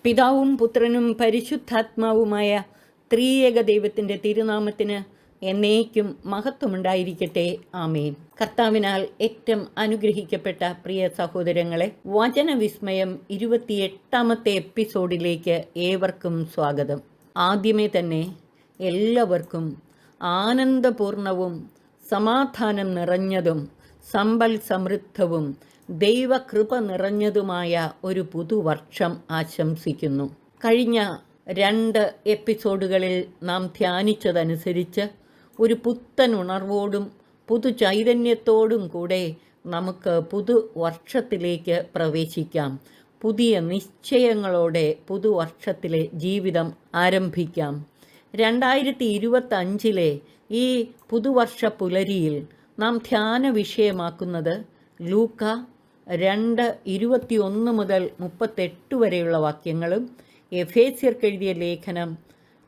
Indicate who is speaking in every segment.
Speaker 1: പിതാവും പുത്രനും പരിശുദ്ധാത്മാവുമായ ത്രിയേക ദൈവത്തിൻ്റെ തിരുനാമത്തിന് എന്നേക്കും മഹത്വമുണ്ടായിരിക്കട്ടെ. ആമേൻ. കർത്താവിനാൽ ഏറ്റവും അനുഗ്രഹിക്കപ്പെട്ട പ്രിയ സഹോദരങ്ങളെ, വചനവിസ്മയം 28ാമത്തെ എപ്പിസോഡിലേക്ക് ഏവർക്കും സ്വാഗതം. ആദ്യമേ തന്നെ എല്ലാവർക്കും ആനന്ദപൂർണവും സമാധാനം നിറഞ്ഞതും സമ്പൽ സമൃദ്ധവും ദൈവകൃപ നിറഞ്ഞതുമായ ഒരു പുതുവർഷം ആശംസിക്കുന്നു. കഴിഞ്ഞ 2 എപ്പിസോഡുകളിൽ നാം ധ്യാനിച്ചതനുസരിച്ച് ഒരു പുത്തൻ ഉണർവോടും പുതുചൈതന്യത്തോടും കൂടെ നമുക്ക് പുതുവർഷത്തിലേക്ക് പ്രവേശിക്കാം. പുതിയ നിശ്ചയങ്ങളോടെ പുതുവർഷത്തിലെ ജീവിതം ആരംഭിക്കാം. 2025 ഈ പുതുവർഷ പുലരിയിൽ നാം ധ്യാന വിഷയമാക്കുന്നത് ലൂക്ക 2:21 മുതൽ 38 വരെയുള്ള വാക്യങ്ങളും എഫേസ്യർക്ക് എഴുതിയ ലേഖനം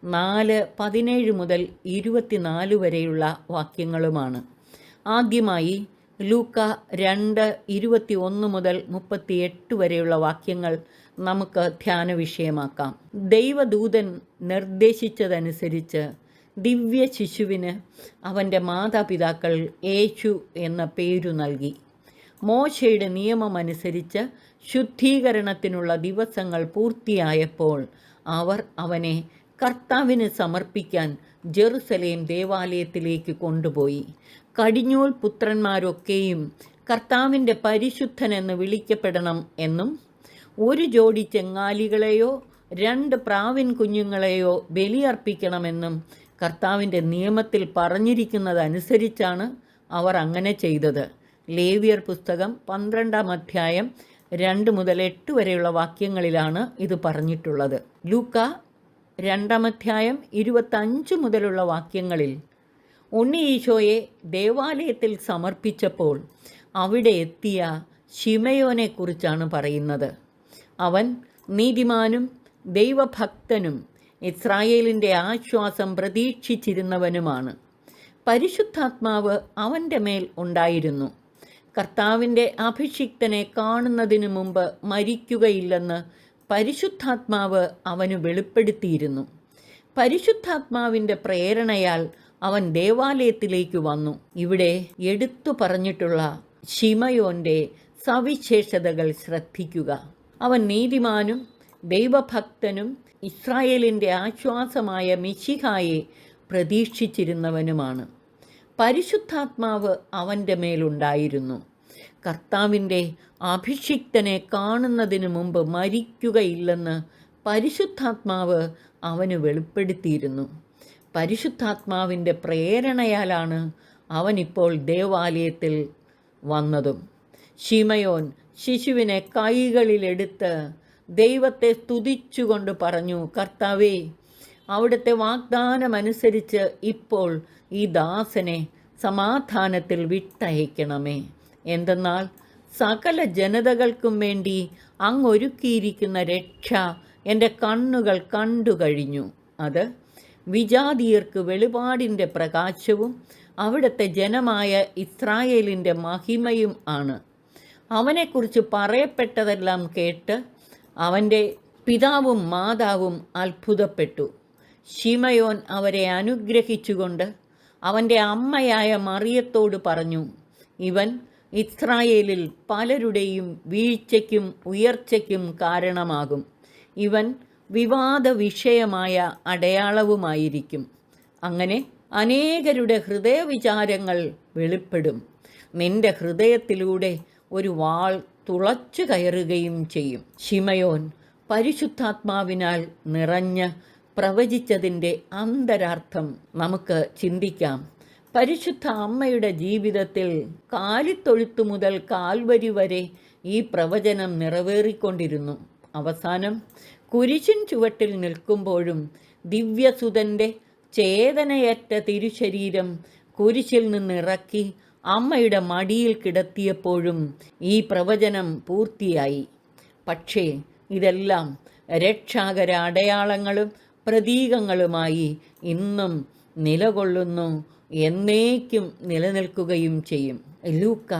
Speaker 1: 4:17 മുതൽ 24 വരെയുള്ള വാക്യങ്ങളുമാണ്. ആദ്യമായി ലൂക്ക 2:21 മുതൽ 38 വരെയുള്ള വാക്യങ്ങൾ നമുക്ക് ധ്യാന വിഷയമാക്കാം. ദൈവദൂതൻ നിർദ്ദേശിച്ചതനുസരിച്ച് ദിവ്യ ശിശുവിന് അവൻ്റെ മാതാപിതാക്കൾ യേശു എന്ന പേരു നൽകി. മോശയുടെ നിയമമനുസരിച്ച് ശുദ്ധീകരണത്തിനുള്ള ദിവസങ്ങൾ പൂർത്തിയായപ്പോൾ അവർ അവനെ കർത്താവിന് സമർപ്പിക്കാൻ ജെറുസലേം ദേവാലയത്തിലേക്ക് കൊണ്ടുപോയി. കടിഞ്ഞൂൽ പുത്രന്മാരൊക്കെയും കർത്താവിൻ്റെ പരിശുദ്ധനെന്ന് വിളിക്കപ്പെടണം എന്നും 1 ജോഡി ചെങ്ങാലികളെയോ 2 പ്രാവിൻ കുഞ്ഞുങ്ങളെയോ ബലിയർപ്പിക്കണമെന്നും കർത്താവിൻ്റെ നിയമത്തിൽ പറഞ്ഞിരിക്കുന്നതനുസരിച്ചാണ് അവർ അങ്ങനെ ചെയ്തത്. ലേവ്യർ പുസ്തകം 12-ാം അധ്യായം 2 മുതൽ 8 വരെയുള്ള വാക്യങ്ങളിലാണ് ഇത് പറഞ്ഞിട്ടുള്ളത്. ലൂക്ക 2-ാം അധ്യായം 25 മുതലുള്ള വാക്യങ്ങളിൽ ഉണ്ണി ഈശോയെ ദേവാലയത്തിൽ സമർപ്പിച്ചപ്പോൾ അവിടെ എത്തിയ ശിമയോനെക്കുറിച്ചാണ് പറയുന്നത്. അവൻ നീതിമാനും ദൈവഭക്തനും ഇസ്രായേലിൻ്റെ ആശ്വാസം പ്രതീക്ഷിച്ചിരുന്നവനുമാണ്. പരിശുദ്ധാത്മാവ് അവൻ്റെ മേൽ ഉണ്ടായിരുന്നു. കർത്താവിൻ്റെ അഭിഷിക്തനെ കാണുന്നതിനു മുമ്പ് മരിക്കുകയില്ലെന്ന് പരിശുദ്ധാത്മാവ് അവന് വെളിപ്പെടുത്തിയിരുന്നു. പരിശുദ്ധാത്മാവിൻ്റെ പ്രേരണയാൽ അവൻ ദേവാലയത്തിലേക്ക് വന്നു. ഇവിടെ എടുത്തു പറഞ്ഞിട്ടുള്ള ശിമയോൻ്റെ സവിശേഷതകൾ ശ്രദ്ധിക്കുക. അവൻ നീതിമാനും ദൈവഭക്തനും ഇസ്രായേലിൻ്റെ ആശ്വാസമായ മിശിഹായെ പ്രതീക്ഷിച്ചിരുന്നവനുമാണ്. പരിശുദ്ധാത്മാവ് അവൻ്റെ മേലുണ്ടായിരുന്നു. കർത്താവിൻ്റെ അഭിഷിക്തനെ കാണുന്നതിന് മുമ്പ് മരിക്കുകയില്ലെന്ന് പരിശുദ്ധാത്മാവ് അവന് വെളിപ്പെടുത്തിയിരുന്നു. പരിശുദ്ധാത്മാവിൻ്റെ പ്രേരണയാലാണ് അവനിപ്പോൾ ദേവാലയത്തിൽ വന്നതും. ശിമയോൻ ശിശുവിനെ കൈകളിലെടുത്ത് ദൈവത്തെ സ്തുതിച്ചുകൊണ്ട് പറഞ്ഞു, കർത്താവേ, അവിടുത്തെ വാഗ്ദാനമനുസരിച്ച് ഇപ്പോൾ ഈ ദാസനെ സമാധാനത്തിൽ വിട്ടയക്കണമേ. എന്തെന്നാൽ സകല ജനതകൾക്കും വേണ്ടി അങ്ങ് ഒരുക്കിയിരിക്കുന്ന രക്ഷ എൻ്റെ കണ്ണുകൾ കണ്ടു കഴിഞ്ഞു. അത് വിജാതീയർക്ക് വെളിപാടിൻ്റെ പ്രകാശവും അവിടുത്തെ ജനമായ ഇസ്രായേലിൻ്റെ മഹിമയും ആണ്. അവനെക്കുറിച്ച് പറയപ്പെട്ടതെല്ലാം കേട്ട് അവൻ്റെ പിതാവും മാതാവും അത്ഭുതപ്പെട്ടു. ശിമയോൻ അവരെ അനുഗ്രഹിച്ചുകൊണ്ട് അവൻ്റെ അമ്മയായ മറിയത്തോട് പറഞ്ഞു, ഇവൻ ഇസ്രായേലിൽ പലരുടെയും വീഴ്ചയ്ക്കും ഉയർച്ചയ്ക്കും കാരണമാകും. ഇവൻ വിവാദ വിഷയമായ അടയാളവുമായിരിക്കും. അങ്ങനെ അനേകരുടെ ഹൃദയവിചാരങ്ങൾ വെളിപ്പെടും. നിന്റെ ഹൃദയത്തിലൂടെ ഒരു വാൾ തുളച്ചു കയറുകയും ചെയ്യും. ശിമയോൻ പരിശുദ്ധാത്മാവിനാൽ നിറഞ്ഞ് പ്രവചിച്ചതിൻ്റെ അന്തരാർത്ഥം നമുക്ക് ചിന്തിക്കാം. പരിശുദ്ധ അമ്മയുടെ ജീവിതത്തിൽ കാലിത്തൊഴുത്തു മുതൽ കാൽവരി വരെ ഈ പ്രവചനം നിറവേറിക്കൊണ്ടിരുന്നു. അവസാനം കുരിശിൻ ചുവട്ടിൽ നിൽക്കുമ്പോഴും ദിവ്യസുതൻ്റെ ചേതനയറ്റ തിരുശരീരം കുരിശിൽ നിന്നിറക്കി അമ്മയുടെ മടിയിൽ കിടത്തിയപ്പോഴും ഈ പ്രവചനം പൂർത്തിയായി. പക്ഷേ ഇതെല്ലാം രക്ഷാകര അടയാളങ്ങളും പ്രതീകങ്ങളുമായി ഇന്നും നിലകൊള്ളുന്നു, എന്നേക്കും നിലനിൽക്കുകയും ചെയ്യും. ലൂക്ക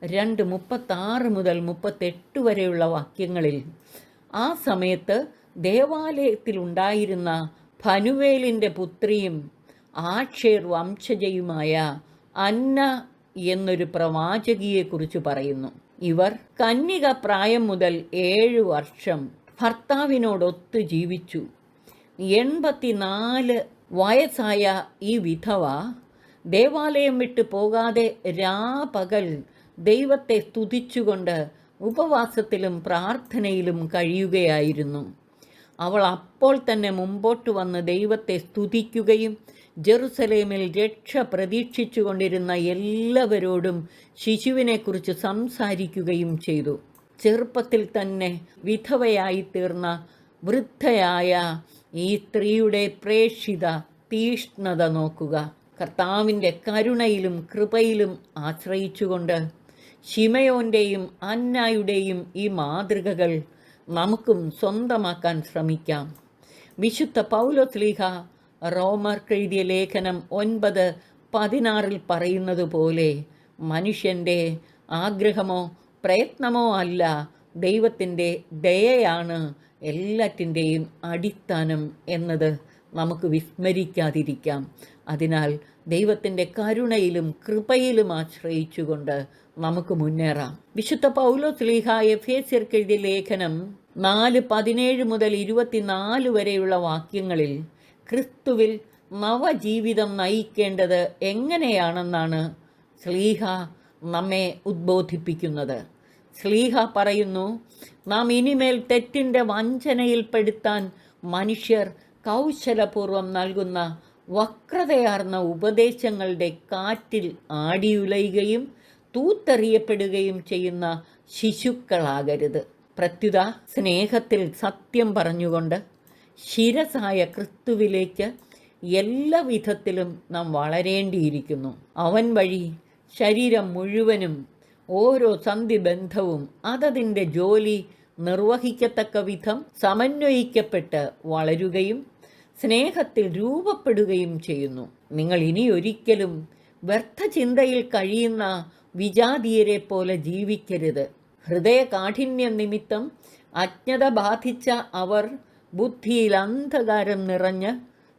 Speaker 1: 2:36 മുതൽ 38 വരെയുള്ള വാക്യങ്ങളിൽ ആ സമയത്ത് ദേവാലയത്തിലുണ്ടായിരുന്ന ഫനുവേലിൻ്റെ പുത്രിയും ആഷേർ വംശജയുമായ അന്ന എന്നൊരു പ്രവാചകിയെക്കുറിച്ച് പറയുന്നു. ഇവർ കന്യക പ്രായം മുതൽ 7 വർഷം ഭർത്താവിനോടൊത്ത് ജീവിച്ചു. 84 വയസ്സായ ഈ വിധവ ദേവാലയം വിട്ടു പോകാതെ രാപകൽ ദൈവത്തെ സ്തുതിച്ചുകൊണ്ട് ഉപവാസത്തിലും പ്രാർത്ഥനയിലും കഴിയുകയായിരുന്നു. അവൾ അപ്പോൾ തന്നെ മുമ്പോട്ട് വന്ന് ദൈവത്തെ സ്തുതിക്കുകയും ജെറുസലേമിൽ രക്ഷ പ്രതീക്ഷിച്ചു കൊണ്ടിരുന്ന എല്ലാവരോടും ശിശുവിനെക്കുറിച്ച് സംസാരിക്കുകയും ചെയ്തു. ചെറുപ്പത്തിൽ തന്നെ വിധവയായി തീർന്ന വൃദ്ധയായ ഈ സ്ത്രീയുടെ പ്രേക്ഷിത തീഷ്ണത നോക്കുക. കർത്താവിൻ്റെ കരുണയിലും കൃപയിലും ആശ്രയിച്ചുകൊണ്ട് ശിമയോൻ്റെയും അന്നായുടെയും ഈ മാതൃകകൾ നമുക്കും സ്വന്തമാക്കാൻ ശ്രമിക്കാം. വിശുദ്ധ പൗലോസ്ലീഹ റോമർക്ക് എഴുതിയ ലേഖനം 9:16 പറയുന്നത് പോലെ മനുഷ്യൻ്റെ ആഗ്രഹമോ പ്രയത്നമോ അല്ല, ദൈവത്തിൻ്റെ ദയയാണ് എല്ലാറ്റിൻ്റെയും അടിസ്ഥാനം എന്നത് നമുക്ക് വിസ്മരിക്കാതിരിക്കാം. അതിനാൽ ദൈവത്തിൻ്റെ കരുണയിലും കൃപയിലും ആശ്രയിച്ചുകൊണ്ട് നമുക്ക് മുന്നേറാം. വിശുദ്ധ പൗലോസ്ലീഹ എഫേസ്യർക്ക് എഴുതിയ ലേഖനം 4:17 മുതൽ 24 വരെയുള്ള വാക്യങ്ങളിൽ ക്രിസ്തുവിൽ നവജീവിതം നയിക്കേണ്ടത് എങ്ങനെയാണെന്നാണ് ശ്ലീഹ നമ്മെ ഉദ്ബോധിപ്പിക്കുന്നത്. ശ്ലീഹ പറയുന്നു, നാം ഇനിമേൽ തെറ്റിൻ്റെ വഞ്ചനയിൽപ്പെടുത്താൻ മനുഷ്യർ കൗശലപൂർവം നൽകുന്ന വക്രതയാർന്ന ഉപദേശങ്ങളുടെ കാറ്റിൽ ആടിയുലയുകയും തൂത്തെറിയപ്പെടുകയും ചെയ്യുന്ന ശിശുക്കളാകരുത്. പ്രത്യുത സ്നേഹത്തിൽ സത്യം പറഞ്ഞുകൊണ്ട് ശിരസായ ക്രിസ്തുവിലേക്ക് എല്ലാ വിധത്തിലും നാം വളരേണ്ടിയിരിക്കുന്നു. അവൻ വഴി ശരീരം മുഴുവനും ഓരോ സന്ധിബന്ധവും അതതിൻ്റെ ജോലി നിർവഹിക്കത്തക്ക വിധം സമന്വയിക്കപ്പെട്ട് വളരുകയും സ്നേഹത്തിൽ രൂപപ്പെടുകയും ചെയ്യുന്നു. നിങ്ങൾ ഇനിയൊരിക്കലും വ്യർത്ഥചിന്തയിൽ കഴിയുന്ന വിജാതീയരെ പോലെ ജീവിക്കരുത്. ഹൃദയകാഠിന്യം നിമിത്തം അജ്ഞത ബാധിച്ച അവർ ബുദ്ധിയിൽ അന്ധകാരം നിറഞ്ഞ്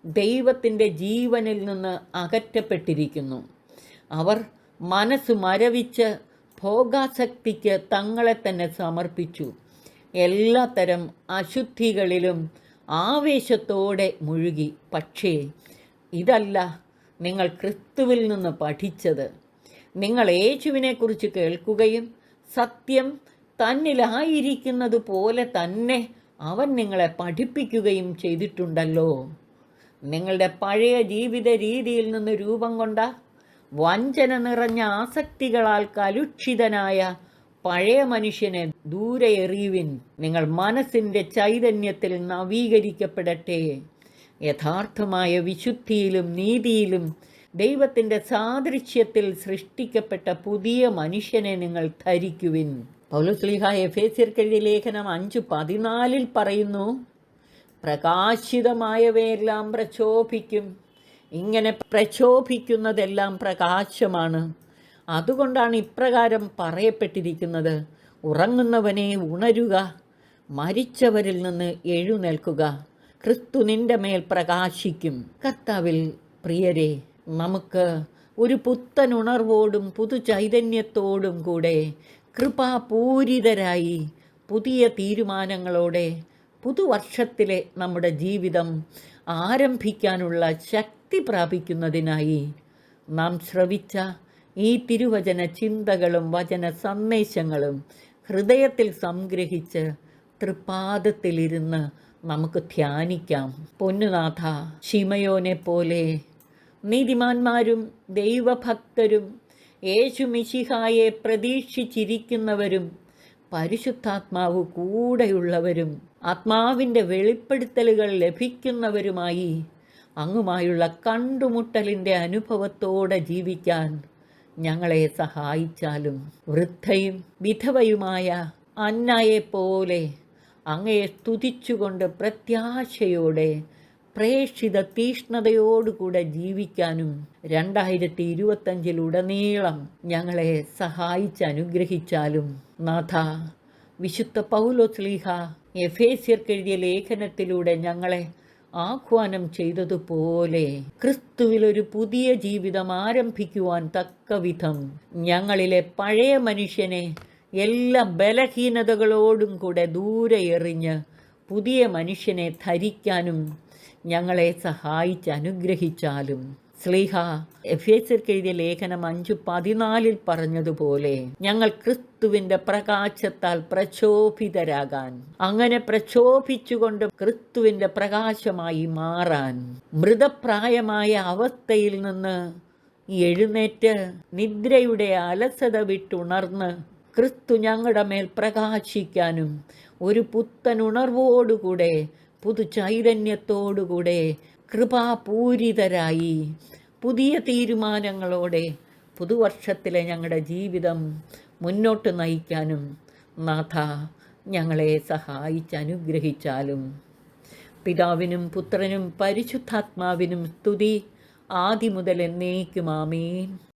Speaker 1: ദൈവത്തിൻ്റെ ജീവനിൽ നിന്ന് അകറ്റപ്പെട്ടിരിക്കുന്നു. അവർ മനസ്സ് മരവിച്ച് ഭോഗാസക്തിക്ക് തങ്ങളെ തന്നെ സമർപ്പിച്ചു. എല്ലാത്തരം അശുദ്ധികളിലും ആവേശത്തോടെ മുഴുകി. പക്ഷേ ഇതല്ല നിങ്ങൾ ക്രിസ്തുവിൽ നിന്ന് പഠിച്ചത്. നിങ്ങൾ യേശുവിനെക്കുറിച്ച് കേൾക്കുകയും സത്യം തന്നിലായിരിക്കുന്നത് പോലെ തന്നെ അവൻ നിങ്ങളെ പഠിപ്പിക്കുകയും ചെയ്തിട്ടുണ്ടല്ലോ. നിങ്ങളുടെ പഴയ ജീവിത രീതിയിൽ നിന്ന് രൂപം കൊണ്ട വഞ്ചന നിറഞ്ഞ ആസക്തികളാൽ കലുഷിതനായ പഴയ മനുഷ്യനെ ദൂരെ എറിയുവിൻ. നിങ്ങൾ മനസ്സിൻ്റെ ചൈതന്യത്തിൽ നവീകരിക്കപ്പെടട്ടെ. യഥാർത്ഥമായ വിശുദ്ധിയിലും നീതിയിലും ദൈവത്തിൻ്റെ സാദൃശ്യത്തിൽ സൃഷ്ടിക്കപ്പെട്ട പുതിയ മനുഷ്യനെ നിങ്ങൾ ധരിക്കുവിൻ. പൗലോസ്ലീഹ എഫേസ്യർക്ക് എഴുതിയ ലേഖനം 5:14 പറയുന്നു, പ്രകാശിതമായവയെല്ലാം പ്രക്ഷോഭിക്കും. ഇങ്ങനെ പ്രക്ഷോഭിക്കുന്നതെല്ലാം പ്രകാശമാണ്. അതുകൊണ്ടാണ് ഇപ്രകാരം പറയപ്പെട്ടിരിക്കുന്നത്, ഉറങ്ങുന്നവനെ ഉണരുക, മരിച്ചവരിൽ നിന്ന് എഴുന്നേൽക്കുക, ക്രിസ്തു നിന്റെ മേൽ പ്രകാശിക്കും. കർത്താവിൽ പ്രിയരെ, നമുക്ക് ഒരു പുത്തൻ ഉണർവോടും പുതു ചൈതന്യത്തോടും കൂടെ കൃപാപൂരിതരായി പുതിയ തീരുമാനങ്ങളോടെ പുതുവർഷത്തിലെ നമ്മുടെ ജീവിതം ആരംഭിക്കാനുള്ള ശക്തി പ്രാപിക്കുന്നതിനായി നാം ശ്രവിച്ച ഈ തിരുവചന ചിന്തകളും വചന സന്ദേശങ്ങളും ഹൃദയത്തിൽ സംഗ്രഹിച്ച് തൃപാദത്തിലിരുന്ന് നമുക്ക് ധ്യാനിക്കാം. പൊന്നുനാഥ, ശിമയോനെ പോലെ നീതിമാന്മാരും ദൈവഭക്തരും യേശു മിശിഹായെ പ്രതീക്ഷിച്ചിരിക്കുന്നവരും പരിശുദ്ധാത്മാവ് കൂടെയുള്ളവരും ആത്മാവിൻ്റെ വെളിപ്പെടുത്തലുകൾ ലഭിക്കുന്നവരുമായി അങ്ങുമായുള്ള കണ്ടുമുട്ടലിൻ്റെ അനുഭവത്തോടെ ജീവിക്കാൻ ഞങ്ങളെ സഹായിച്ചാലും. വൃദ്ധയും വിധവയുമായ അന്നയെപ്പോലെ അങ്ങയെ സ്തുതിച്ചുകൊണ്ട് പ്രത്യാശയോടെ പ്രേക്ഷിത തീഷ്ണതയോടുകൂടെ ജീവിക്കാനും 2025 ഞങ്ങളെ സഹായിച്ച് അനുഗ്രഹിച്ചാലും. നാഥ, വിശുദ്ധ പൗലോസ്ലീഹ എഫേസ്യർക്കെഴുതിയ ലേഖനത്തിലൂടെ ഞങ്ങളെ ആഹ്വാനം ചെയ്തതുപോലെ ക്രിസ്തുവിലൊരു പുതിയ ജീവിതം ആരംഭിക്കുവാൻ തക്കവിധം ഞങ്ങളിലെ പഴയ മനുഷ്യനെ എല്ലാ ബലഹീനതകളോടും കൂടെ ദൂരെ എറിഞ്ഞ് പുതിയ മനുഷ്യനെ ധരിക്കാനും ഞങ്ങളെ സഹായിച്ച് അനുഗ്രഹിച്ചാലും. ശ്ലീഹ എഫേസ്യർക്ക് എഴുതിയ ലേഖനം 5:14 പറഞ്ഞതുപോലെ ഞങ്ങൾ ക്രിസ്തുവിൻ്റെ പ്രകാശത്താൽ പ്രക്ഷോഭിതരാകാൻ, അങ്ങനെ പ്രക്ഷോഭിച്ചുകൊണ്ട് ക്രിസ്തുവിൻ്റെ പ്രകാശമായി മാറാൻ, മൃതപ്രായമായ അവസ്ഥയിൽ നിന്ന് എഴുന്നേറ്റ് നിദ്രയുടെ അലസത വിട്ടുണർന്ന് ക്രിസ്തു ഞങ്ങളുടെ മേൽ പ്രകാശിക്കാനും ഒരു പുത്തൻ ഉണർവോടുകൂടെ പുതു ചൈതന്യത്തോടുകൂടെ കൃപാപൂരിതരായി പുതിയ തീരുമാനങ്ങളോടെ പുതുവർഷത്തിലെ ഞങ്ങളുടെ ജീവിതം മുന്നോട്ട് നയിക്കാനും നാഥ ഞങ്ങളെ സഹായിച്ച് അനുഗ്രഹിച്ചാലും. പിതാവിനും പുത്രനും പരിശുദ്ധാത്മാവിനും സ്തുതി, ആദിമുതൽ എന്നേക്കും. ആമേൻ.